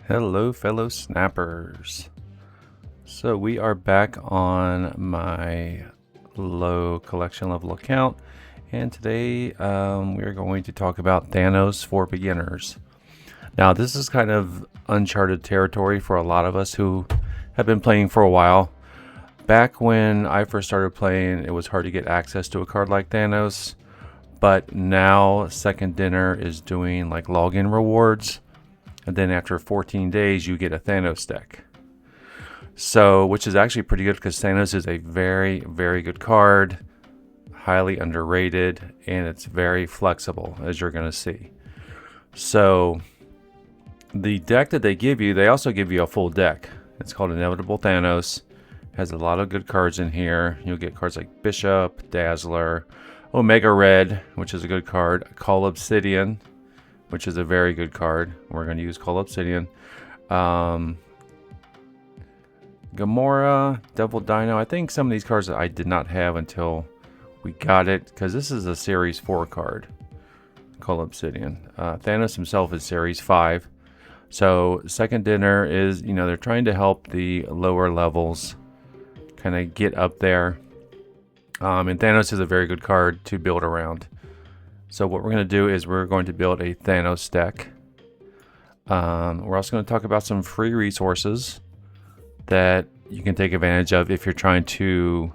Hello, fellow snappers. So we are back on my low collection level account, and today we are going to talk about Thanos for beginners. Now, this is kind of uncharted territory for a lot of us who have been playing for a while. Back when I first started playing, it was hard to get access to a card like Thanos, but now Second Dinner is doing like login rewards. And then after 14 days, you get a Thanos deck. So, which is actually pretty good because Thanos is a very, very good card, highly underrated, and it's very flexible, as you're going to see. So, the deck that they give you, they also give you a full deck. It's called Inevitable Thanos. Has a lot of good cards in here. You'll get cards like Bishop, Dazzler, Omega Red, which is a good card, Cull Obsidian, which is a very good card. We're going to use Cull Obsidian. Gamora, Devil Dino. I think some of these cards that I did not have until we got it, because this is a Series 4 card, Cull Obsidian. Thanos himself is Series 5. So Second Dinner is, they're trying to help the lower levels kind of get up there. And Thanos is a very good card to build around. So what we're going to do is we're going to build a Thanos deck. We're also going to talk about some free resources that you can take advantage of if you're trying to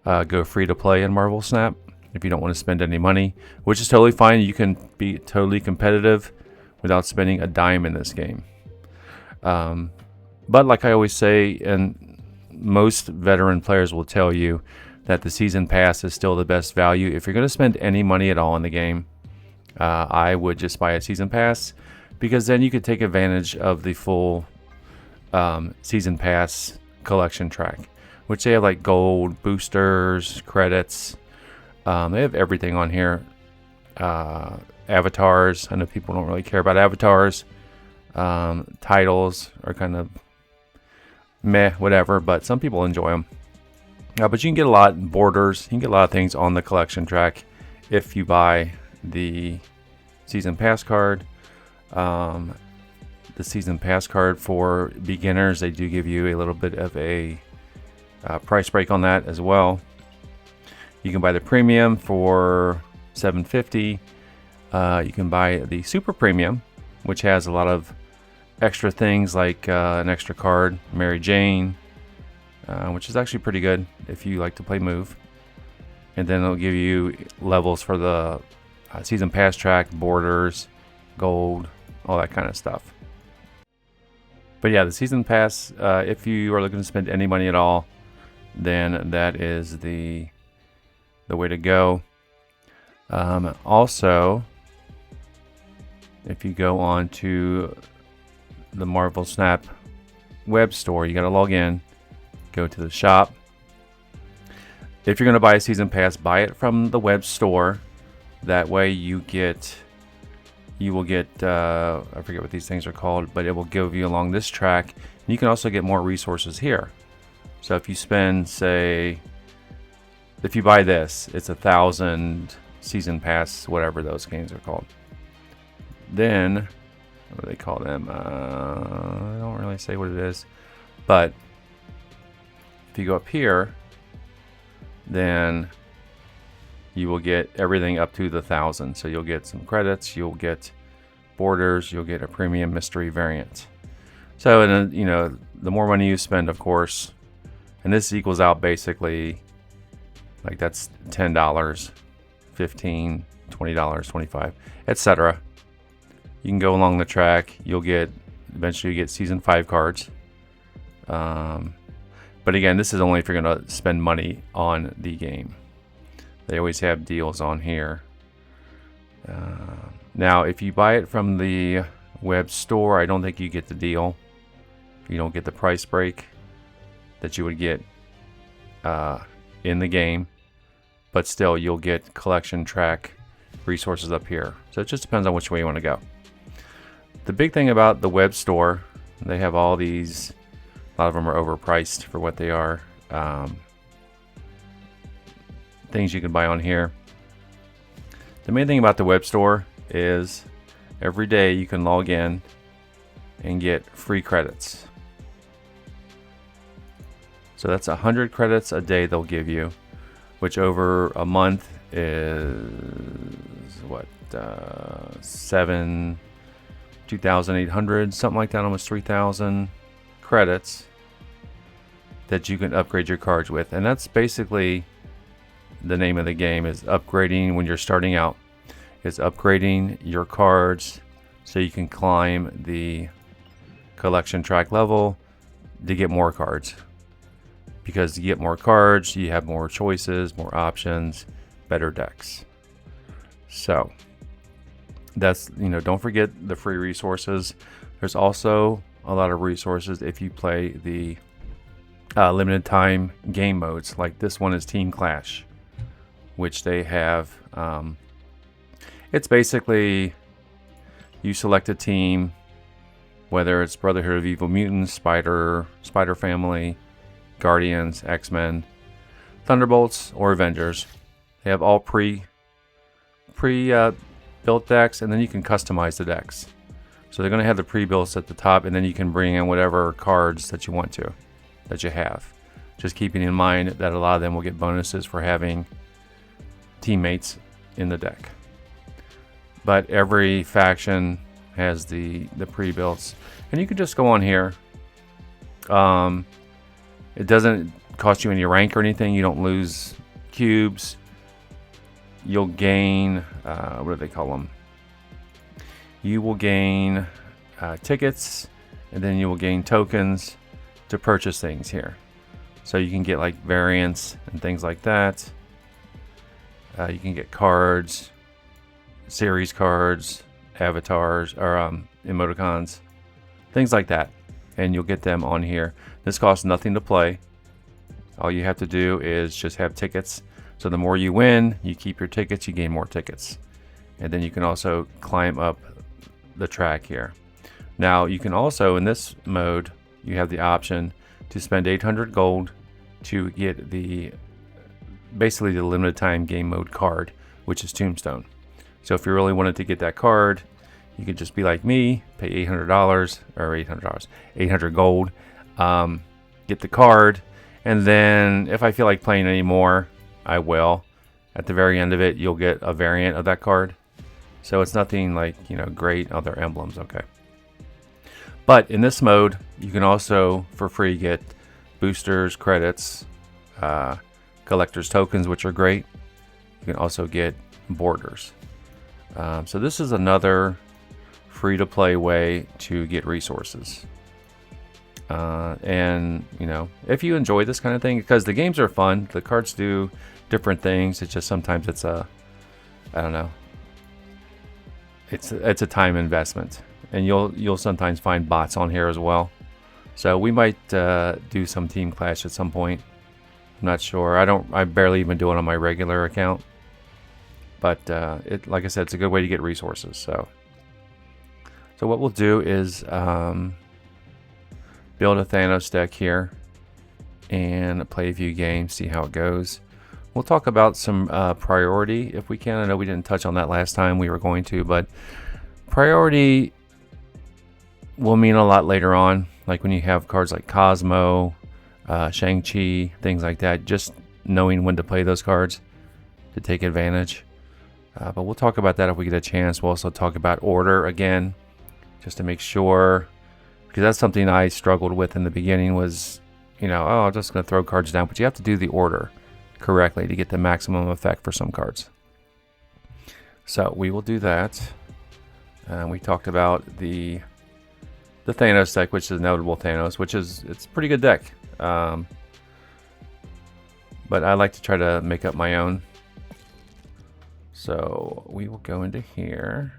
go free to play in Marvel Snap. If you don't want to spend any money, which is totally fine. You can be totally competitive without spending a dime in this game. But like I always say, and most veteran players will tell you, that the season pass is still the best value. If you're going to spend any money at all in the game, I would just buy a season pass, because then you could take advantage of the full season pass collection track, which they have like gold, boosters, credits. They have everything on here. Avatars. I know people don't really care about avatars. Titles are kind of meh, whatever, but some people enjoy them. But you can get a lot in borders. You can get a lot of things on the collection track if you buy the season pass card. The season pass card for beginners, they do give you a little bit of a price break on that as well. You can buy the premium for $7.50. You can buy the super premium, which has a lot of extra things like an extra card, Mary Jane, which is actually pretty good if you like to play move. And then it'll give you levels for the season pass track, borders, gold, all that kind of stuff. But yeah, the season pass, if you are looking to spend any money at all, then that is the way to go. Also, if you go on to the Marvel Snap Webstore, you got to log in. Go to the shop. If you're going to buy a season pass, buy it from the Webstore. That way you will get I forget what these things are called, but it will give you along this track. You can also get more resources here. So if you spend, say, if you buy this, it's 1,000 season pass, whatever those games are called. Then, what do they call them? I don't really say what it is, but if you go up here, then you will get everything up to the 1,000. So you'll get some credits, you'll get borders, you'll get a premium mystery variant. So, and the more money you spend, of course, and this equals out basically, like that's $10, $15, $20, $25, etc. You can go along the track. Eventually you get season 5 cards. But again, this is only if you're going to spend money on the game. They always have deals on here. Now, if you buy it from the web store, I don't think you get the deal. You don't get the price break that you would get in the game. But still, you'll get collection track resources up here. So it just depends on which way you want to go. The big thing about the web store, they have all these. A lot of them are overpriced for what they are. Things you can buy on here. The main thing about the web store is every day you can log in and get free credits. So that's 100 credits a day they'll give you, which over a month is what, 2,800, something like that, almost 3,000 credits that you can upgrade your cards with. And that's basically the name of the game, is upgrading. When you're starting out, is upgrading your cards so you can climb the collection track level to get more cards. Because you get more cards, you have more choices, more options, better decks. So that's, don't forget the free resources. There's also a lot of resources if you play the limited time game modes. Like this one is Team Clash, which they have. It's basically you select a team, whether it's Brotherhood of Evil Mutants, Spider Family, Guardians, X-Men, Thunderbolts, or Avengers. They have all pre-built decks, and then you can customize the decks. So they're going to have the pre-builts at the top, and then you can bring in whatever cards that you want to, that you have. Just keeping in mind that a lot of them will get bonuses for having teammates in the deck. But every faction has the pre-builts, and you can just go on here. It doesn't cost you any rank or anything. You don't lose cubes. You'll gain, what do they call them? You will gain tickets, and then you will gain tokens to purchase things here. So you can get like variants and things like that. You can get cards, series cards, avatars, or emoticons, things like that. And you'll get them on here. This costs nothing to play. All you have to do is just have tickets. So the more you win, you keep your tickets, you gain more tickets. And then you can also climb up the track here. Now you can also, in this mode, you have the option to spend 800 gold to get basically the limited time game mode card, which is Tombstone. So if you really wanted to get that card, you could just be like me, pay $800 or 800 gold, get the card, and then if I feel like playing anymore, I will. At the very end of it, you'll get a variant of that card. So it's nothing like, great other emblems, okay. But in this mode, you can also, for free, get boosters, credits, collector's tokens, which are great. You can also get borders. So this is another free-to-play way to get resources. And, if you enjoy this kind of thing, because the games are fun, the cards do different things. It's just sometimes it's I don't know. It's a time investment, and you'll sometimes find bots on here as well. So we might do some Team Clash at some point. I'm not sure. I barely even do it on my regular account. But like I said, it's a good way to get resources. So what we'll do is build a Thanos deck here and play a few games, see how it goes. We'll talk about some priority if we can. I know we didn't touch on that last time. We were going to, but priority will mean a lot later on. Like when you have cards like Cosmo, Shang-Chi, things like that. Just knowing when to play those cards to take advantage. But we'll talk about that if we get a chance. We'll also talk about order again, just to make sure, because that's something I struggled with in the beginning was, I'm just going to throw cards down. But you have to do the order correctly to get the maximum effect for some cards. So we will do that. We talked about the Thanos deck, which is Notable Thanos, it's a pretty good deck. But I like to try to make up my own. So we will go into here,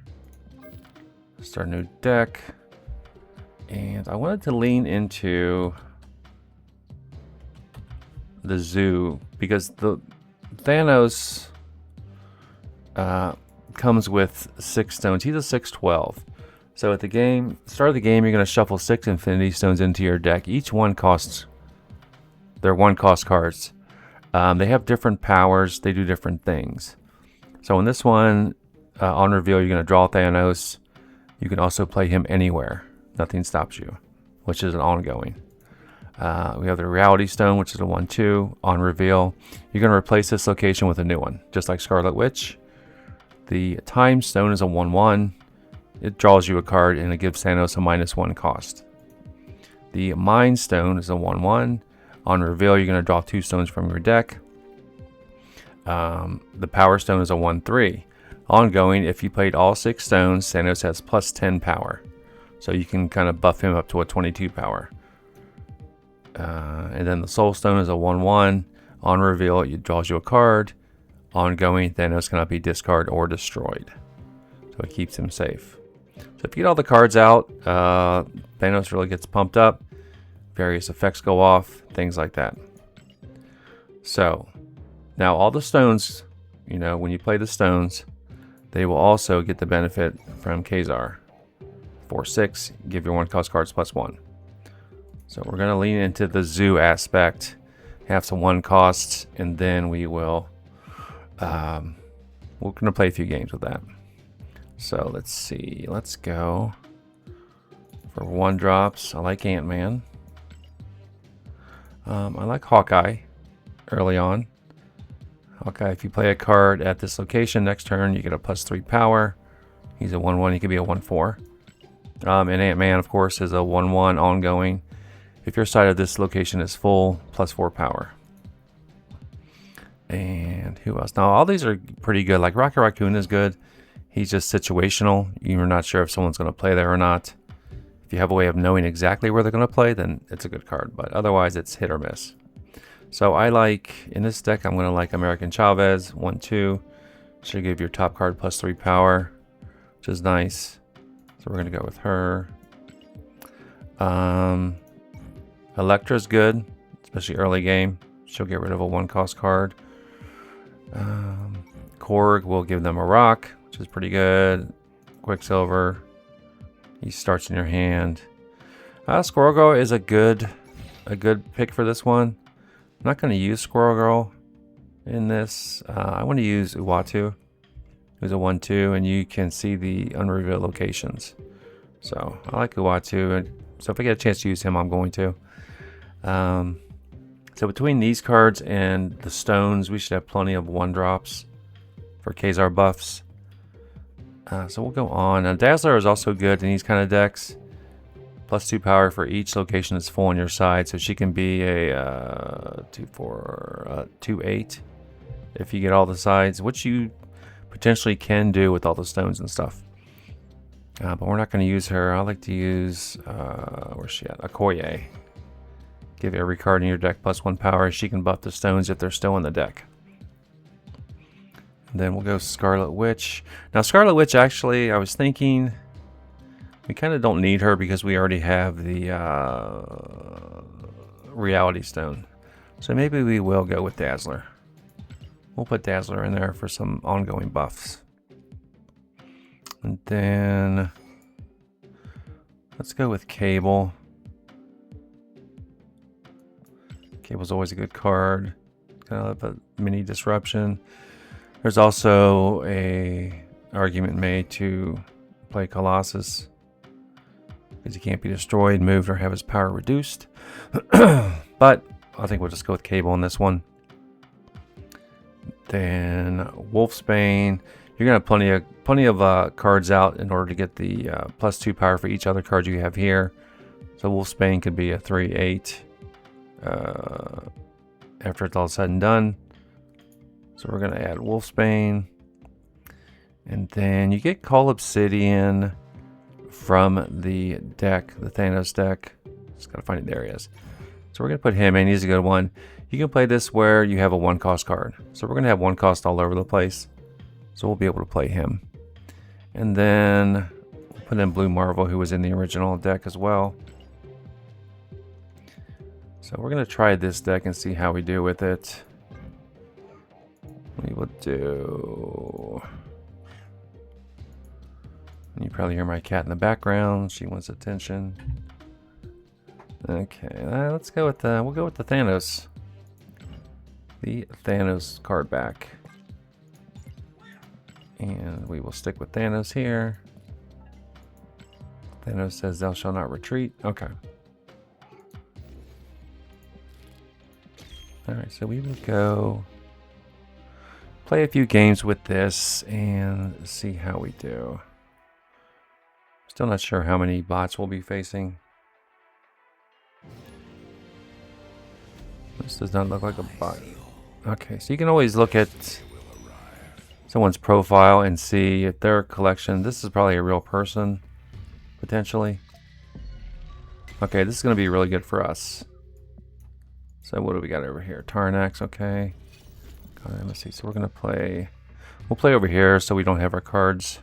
start a new deck, and I wanted to lean into the zoo because the Thanos comes with 6 stones. He's a 6/12. So at the start of the game, you're going to shuffle 6 Infinity Stones into your deck. Each one costs, they're 1-cost cards. They have different powers. They do different things. So in this one, on reveal, you're going to draw Thanos. You can also play him anywhere. nothing stops you, which is an ongoing. We have the Reality Stone, which is a 1/2 on reveal. You're going to replace this location with a new one, just like Scarlet Witch. The Time Stone is a 1/1. It draws you a card and it gives Thanos a -1 cost. The Mind Stone is a 1/1. On reveal, you're going to draw 2 stones from your deck. The Power Stone is a 1/3. Ongoing, if you played all 6 stones, Thanos has +10 power. So you can kind of buff him up to a 22 power. And then the Soul Stone is a 1/1. On reveal, it draws you a card. Ongoing, Thanos cannot be discarded or destroyed. So it keeps him safe. So if you get all the cards out, Thanos really gets pumped up. Various effects go off, things like that. So now all the stones, you know, when you play the stones, they will also get the benefit from Ka-Zar. 4/6, give your 1-cost cards +1. So we're going to lean into the zoo aspect, have some 1 costs, and then we will, we're going to play a few games with that. So let's see, let's go for 1-drops. I like Ant-Man. I like Hawkeye early on. Hawkeye, if you play a card at this location, next turn you get a +3 power. He's a 1/1, he could be a 1/4. And Ant-Man, of course, is a 1/1 ongoing. If your side of this location is full, +4 power. And who else? Now, all these are pretty good. Like Rocket Raccoon is good. He's just situational. You're not sure if someone's going to play there or not. If you have a way of knowing exactly where they're going to play, then it's a good card. But otherwise, it's hit or miss. So I like, in this deck, I'm going to like American Chavez, 1/2. Should give your top card +3 power, which is nice. So we're going to go with her. Elektra's good, especially early game. She'll get rid of a 1-cost card. Korg will give them a rock, which is pretty good. Quicksilver, he starts in your hand. Squirrel Girl is a good pick for this one. I'm not going to use Squirrel Girl in this. I want to use Uatu, who's a 1/2, and you can see the unrevealed locations. So I like Uatu, and so if I get a chance to use him, I'm going to. So between these cards and the stones, we should have plenty of 1-drops for Ka-Zar buffs. So we'll go on. Now, Dazzler is also good in these kind of decks. +2 power for each location that's full on your side. So she can be a 2/4, 2/8 if you get all the sides, which you potentially can do with all the stones and stuff. But we're not going to use her. I like to use, where's she at? Okoye. Give every card in your deck +1 power. She can buff the stones if they're still in the deck. And then we'll go Scarlet Witch. Now Scarlet Witch, actually, I was thinking we kind of don't need her because we already have the Reality Stone. So maybe we will go with Dazzler. We'll put Dazzler in there for some ongoing buffs. And then let's go with Cable. Cable's always a good card. Kind of a mini disruption. There's also a argument made to play Colossus because he can't be destroyed, moved, or have his power reduced. But I think we'll just go with Cable on this one. Then Wolfsbane. You're gonna have plenty of cards out in order to get the +2 power for each other card you have here. So Wolfsbane could be a 3/8 after it's all said and done. So we're gonna add Wolfsbane, and then you get Cull Obsidian from the deck, the Thanos deck. Just gotta find it. There he is. So we're gonna put him in. He's a good one. You can play this where you have a 1-cost card. So we're gonna have 1 cost all over the place. So we'll be able to play him. And then we'll put in Blue Marvel, who was in the original deck as well. So we're going to try this deck and see how we do with it. We will do... You probably hear my cat in the background. She wants attention. Okay, let's go with the... We'll go with the Thanos. The Thanos card back. And we will stick with Thanos here. Thanos says thou shalt not retreat. Okay. Alright, so we will go play a few games with this and see how we do. Still not sure how many bots we'll be facing. This does not look like a bot. Okay, so you can always look at someone's profile and see if their collection. This is probably a real person, potentially. Okay, this is going to be really good for us. So what do we got over here? Tarnax, okay. Let me see. So we're going to play. We'll play over here so we don't have our cards.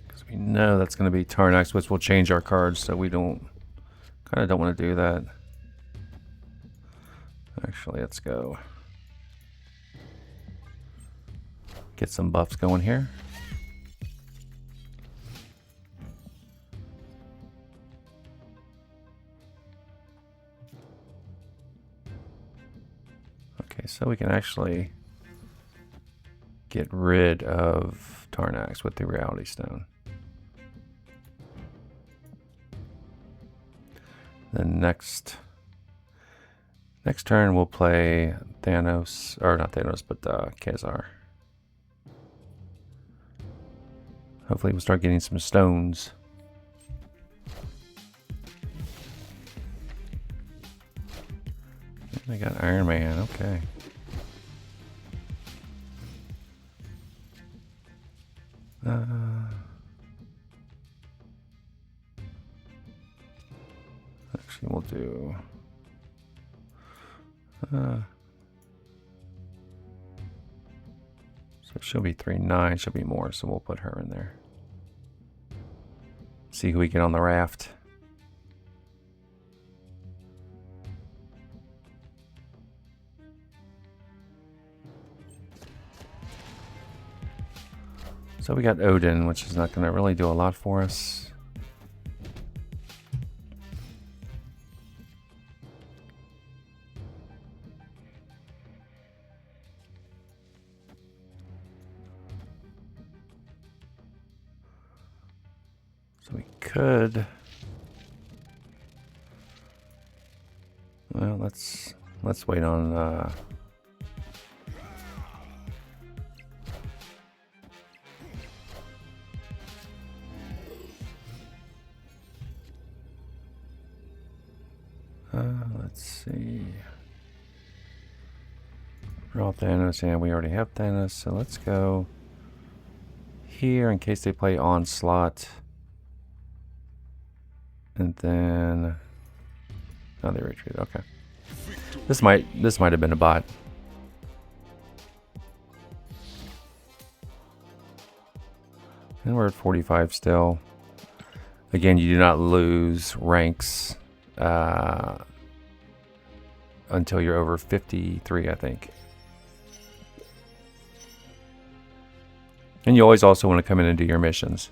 Because we know that's going to be Tarnax, which will change our cards, so we don't. Kind of don't want to do that. Actually, let's go. Get some buffs going here. Okay, so we can actually get rid of Tarnax with the Reality Stone. Then next turn we'll play Thanos, or not Thanos, but Ka-Zar. Hopefully we'll start getting some stones. They got Iron Man, okay. Actually, we'll do. So she'll be 3/9. She'll be more, so we'll put her in there. See who we get on the raft. So we got Odin, which is not going to really do a lot for us. So we could. Well, let's wait on. Let's see. Draw Thanos, and we already have Thanos, so let's go here in case they play Onslaught. And then oh, they retreated. Okay. This might have been a bot. And we're at 45 still. Again, you do not lose ranks until you're over 53, I think. And you always also want to come in and do your missions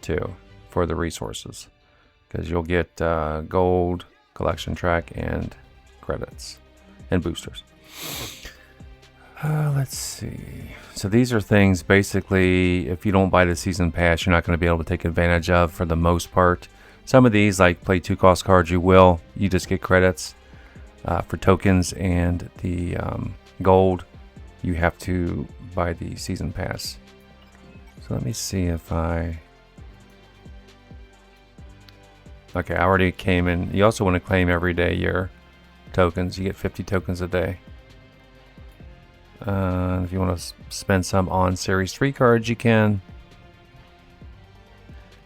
too for the resources, because you'll get gold, collection track, and credits and boosters. Let's see. So these are things basically, if you don't buy the season pass, you're not going to be able to take advantage of for the most part. Some of these, like play 2 cost cards, you will. You just get credits for tokens, and the gold, you have to buy the season pass. So let me see if I. Okay, I already came in. You also want to claim every day your tokens. You get 50 tokens a day. If you want to spend some on Series 3 cards, you can.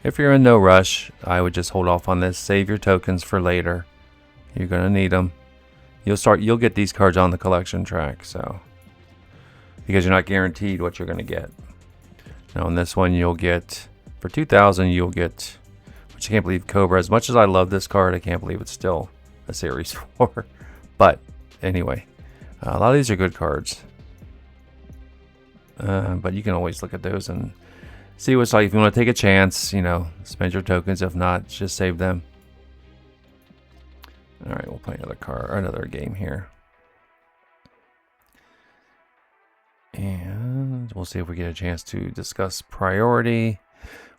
If you're in no rush, I would just hold off on this. Save your tokens for later. You're going to need them. You'll get these cards on the collection track, so. Because you're not guaranteed what you're going to get. Now, on this one, you'll get, for 2,000, you'll get. Which I can't believe Cobra. As much as I love this card, I can't believe it's still a Series 4. But anyway, a lot of these are good cards. But you can always look at those and see what's like. If you want to take a chance, spend your tokens. If not, just save them. All right, we'll play another game here. And we'll see if we get a chance to discuss priority.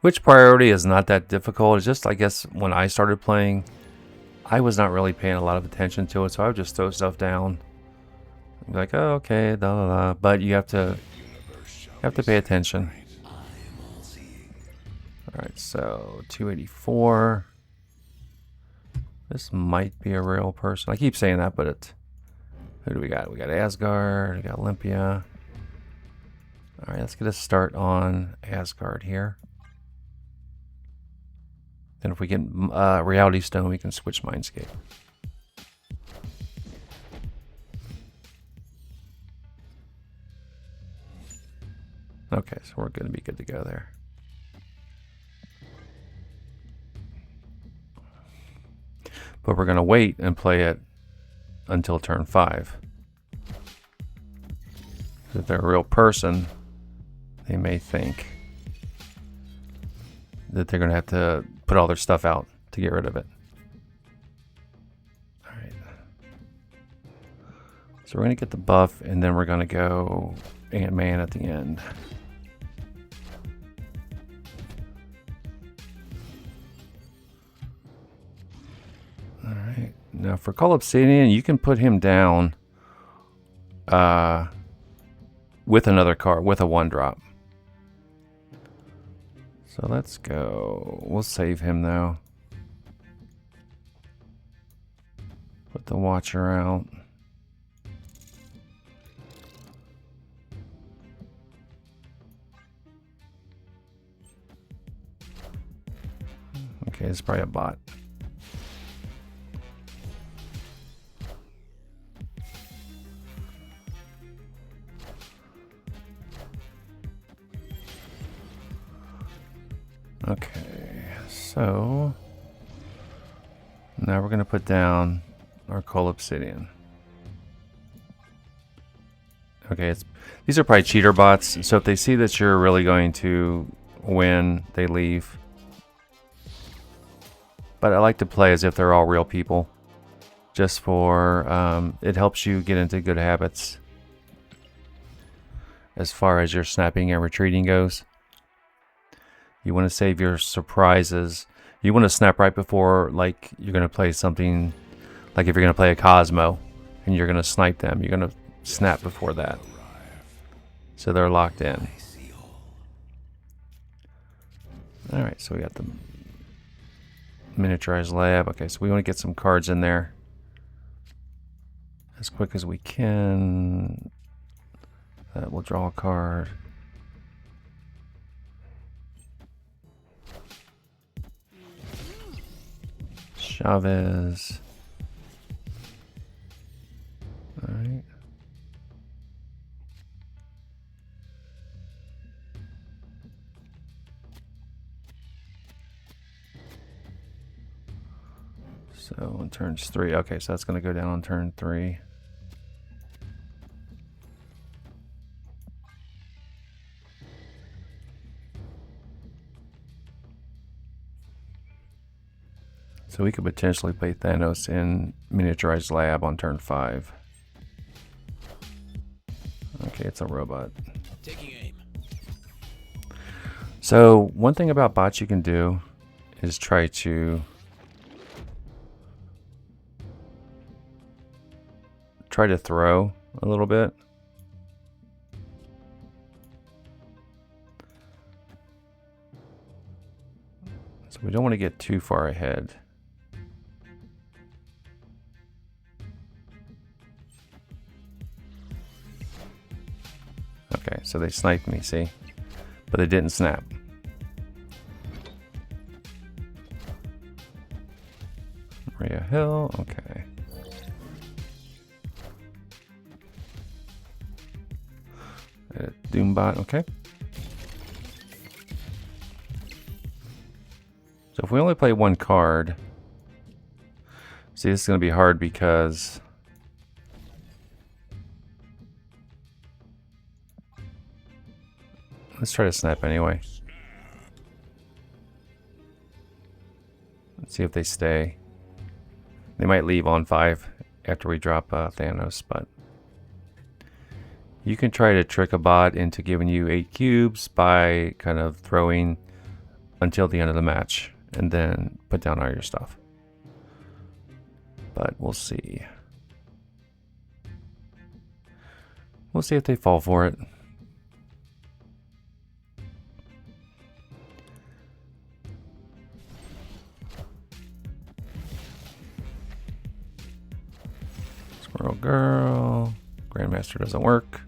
Which priority is not that difficult. It's just, I guess, when I started playing, I was not really paying a lot of attention to it, so I would just throw stuff down. Be like, oh, okay, da da da. But you have to pay attention. All right, so 284. This might be a real person. I keep saying that, but who do we got? We got Asgard. We got Olympia. All right, let's get a start on Asgard here. Then if we get Reality Stone, we can switch Mindscape. Okay, so we're going to be good to go there. But we're going to wait and play it until turn 5. If they're a real person, they may think that they're going to have to put all their stuff out to get rid of it. All right. So we're going to get the buff, and then we're going to go Ant-Man at the end. All right. Now for Cull Obsidian, you can put him down with another card, with a 1-drop. So let's go. We'll save him though. Put the Watcher out. Okay, it's probably a bot. Okay, so now we're going to put down our Cull Obsidian. Okay, these are probably cheater bots, so if they see that you're really going to win, they leave. But I like to play as if they're all real people, just for it helps you get into good habits as far as your snapping and retreating goes. You want to save your surprises. You want to snap right before, like, you're going to play something, like if you're going to play a Cosmo and you're going to snipe them, you're going to snap before that, so they're locked in. Alright, so we got the miniaturized lab. Okay, so we want to get some cards in there as quick as we can. We'll draw a card. Chavez. All right. So on turns 3. Okay, so that's going to go down on turn 3. So we could potentially play Thanos in miniaturized lab on turn 5. Okay, it's a robot. Taking aim. So one thing about bots you can do is try to throw a little bit. So we don't want to get too far ahead. Okay, so they sniped me, see? But they didn't snap. Maria Hill, okay. Doombot, okay. So if we only play one card, see, this is going to be hard because let's try to snap anyway. Let's see if they stay. They might leave on 5 after we drop Thanos, but You can try to trick a bot into giving you 8 cubes by kind of throwing until the end of the match and then put down all your stuff. But we'll see. We'll see if they fall for it. Squirrel girl. Grandmaster doesn't work.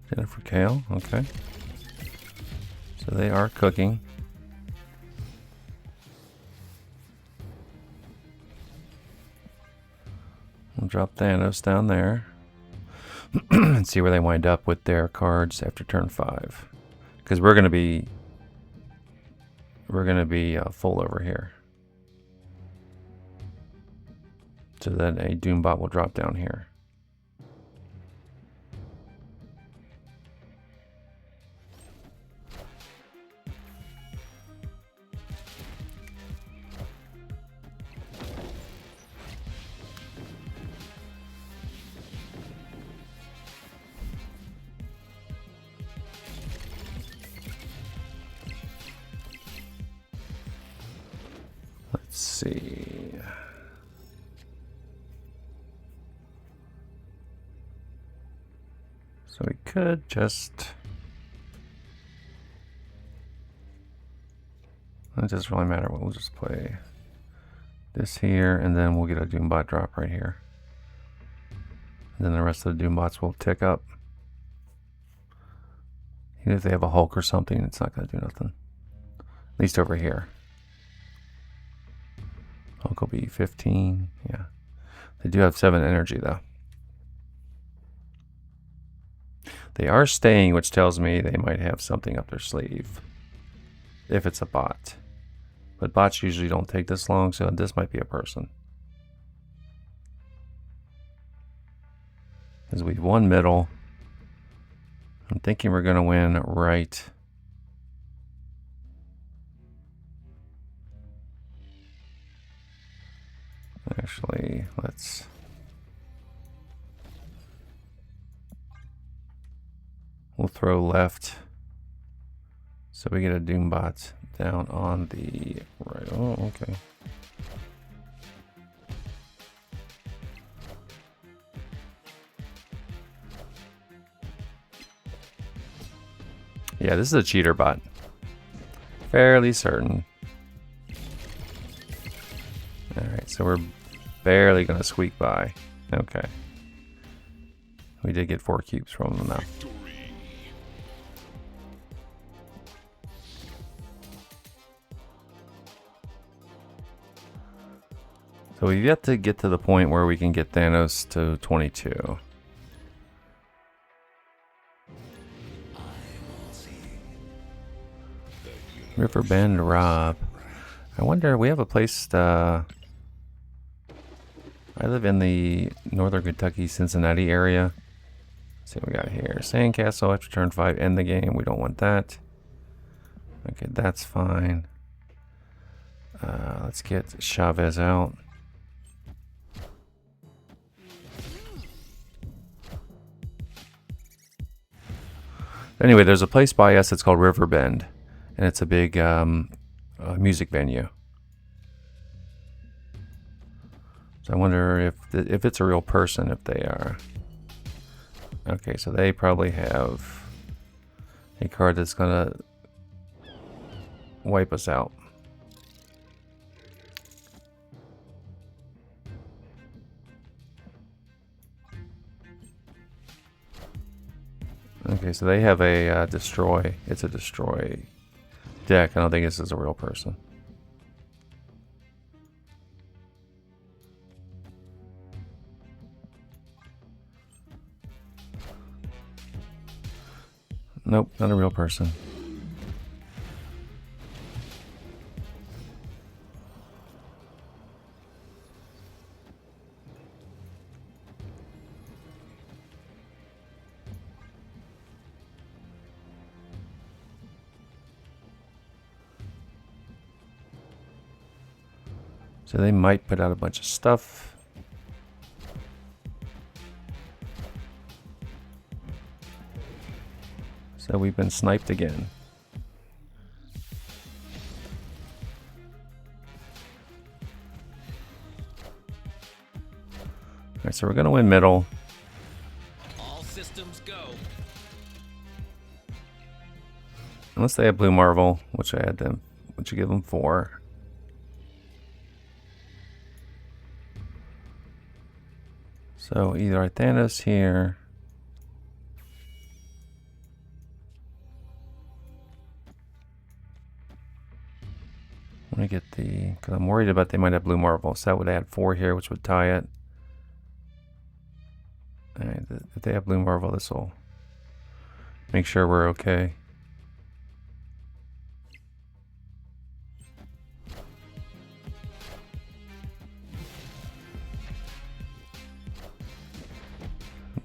Jennifer Kale, okay. So they are cooking. We'll drop Thanos down there and see where they wind up with their cards after turn 5. Because we're gonna be full over here. So then a Doombot will drop down here. Let's see. So we could just... It doesn't really matter. We'll just play this here, and then we'll get a Doombot drop right here. And then the rest of the Doombots will tick up. Even if they have a Hulk or something, it's not going to do nothing. At least over here. Hulk will be 15. Yeah. They do have 7 energy, though. They are staying, which tells me they might have something up their sleeve. If it's a bot. But bots usually don't take this long, so this might be a person. Because we've won middle. I'm thinking we're going to win right. Actually, let's... We'll throw left. So we get a Doombot down on the right. Oh, okay. Yeah, this is a cheater bot. Fairly certain. Alright, so we're barely going to squeak by. Okay. We did get 4 cubes from them now. So we've yet to get to the point where we can get Thanos to 22. Riverbend Rob. I wonder, we have a place, I live in the northern Kentucky, Cincinnati area. Let's see what we got here. Sandcastle after turn 5, end the game. We don't want that. Okay, that's fine. Let's get Chavez out. Anyway, there's a place by us that's called Riverbend, and it's a big music venue. So I wonder if it's a real person, if they are. Okay, so they probably have a card that's gonna wipe us out. Okay, so they have a destroy. It's a destroy deck. I don't think this is a real person. Nope, not a real person. So they might put out a bunch of stuff. So we've been sniped again. Alright, so we're going to win middle. All systems go. Unless they have blue marble, which I had them, which I give them 4. So either I Thanos here. I'm gonna get the, because I'm worried about they might have blue marble, so that would add 4 here, which would tie it. Alright, if they have blue marble, this will make sure we're okay.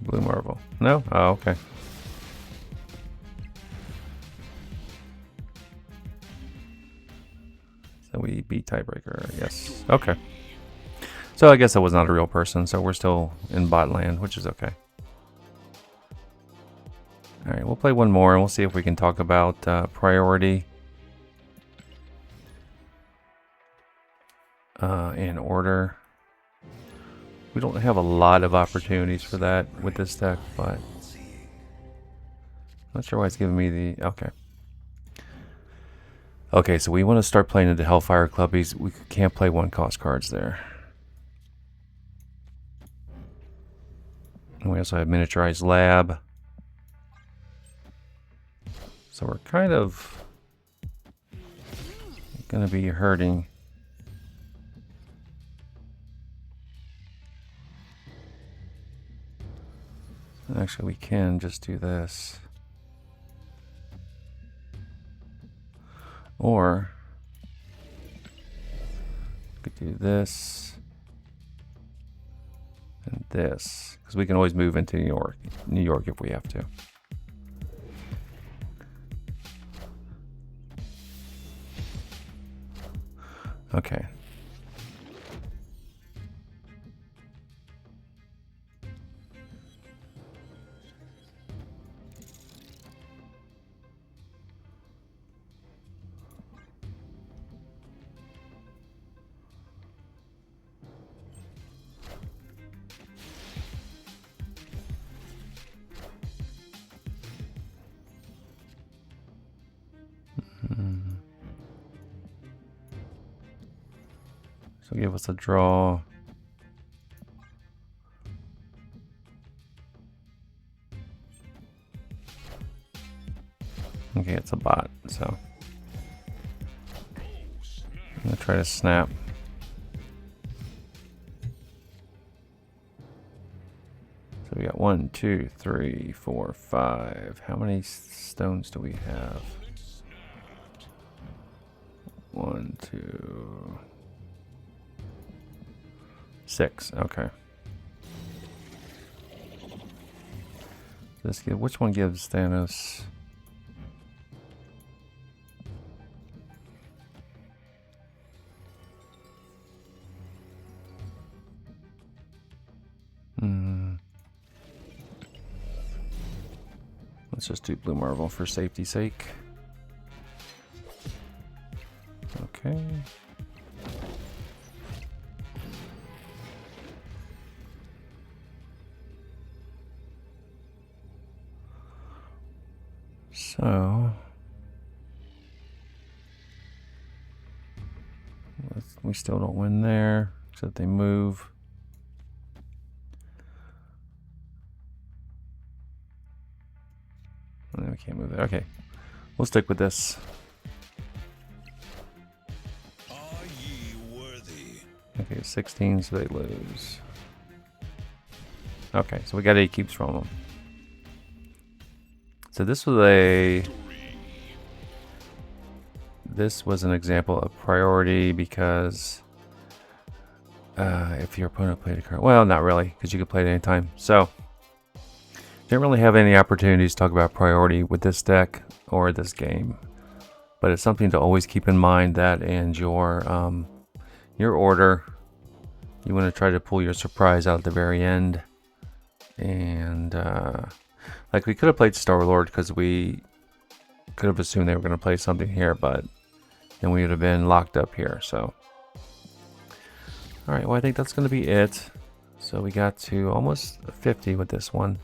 Blue marble. No? Oh, okay. So we beat tiebreaker. Yes. Okay. So I guess that was not a real person, so we're still in bot land, which is okay. Alright, we'll play one more and we'll see if we can talk about priority. In order. We don't have a lot of opportunities for that with this deck, but not sure why it's giving me the, okay. Okay, so we want to start playing into Hellfire Clubbies. We can't play 1-cost cards there. And we also have Miniaturized Lab. So we're kind of going to be hurting. Actually, we can just do this. Or we could do this and this, because we can always move into New York if we have to. Okay. So give us a draw. Okay, it's a bot, so I'm gonna try to snap. So we got 1, 2, 3, 4, 5. How many stones do we have? 1, 2, 6. Okay. Which one gives Thanos? Let's just do blue marble for safety's sake. Okay. So we still don't win there, except they move. And then we can't move there. Okay, we'll stick with this. Are ye worthy? Okay, 16, so they lose. Okay, so we got 8 keeps from them. So this was an example of priority because if your opponent played a card, well, not really, because you could play it anytime. So didn't really have any opportunities to talk about priority with this deck or this game, but it's something to always keep in mind that in your order, you want to try to pull your surprise out at the very end. And like we could have played Star-Lord because we could have assumed they were going to play something here, but then we would have been locked up here. So, all right, well, I think that's going to be it. So we got to almost 50 with this one.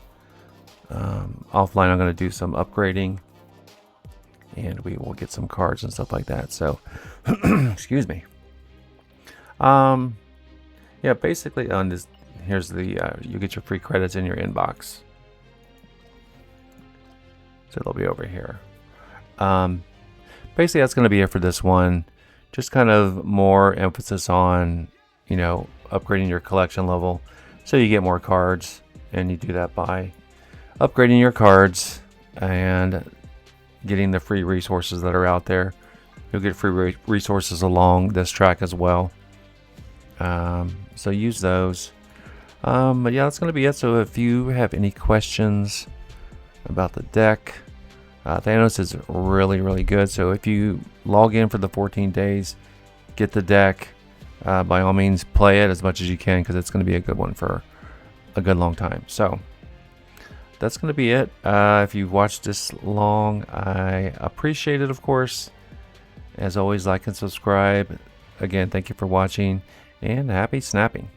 Offline, I'm going to do some upgrading, and we will get some cards and stuff like that. So, excuse me. Yeah, basically on this, here's the you get your free credits in your inbox. So they'll be over here. Basically, that's going to be it for this one. Just kind of more emphasis on, you know, upgrading your collection level so you get more cards, and you do that by upgrading your cards and getting the free resources that are out there. You'll get free resources along this track as well. So use those. But yeah, that's going to be it. So if you have any questions about the deck, Thanos is really, really good. So if you log in for the 14 days, get the deck, by all means play it as much as you can, because it's going to be a good one for a good long time. So that's going to be it. If you've watched this long, I appreciate it, of course. As always, like and subscribe. Again, thank you for watching, and happy snapping.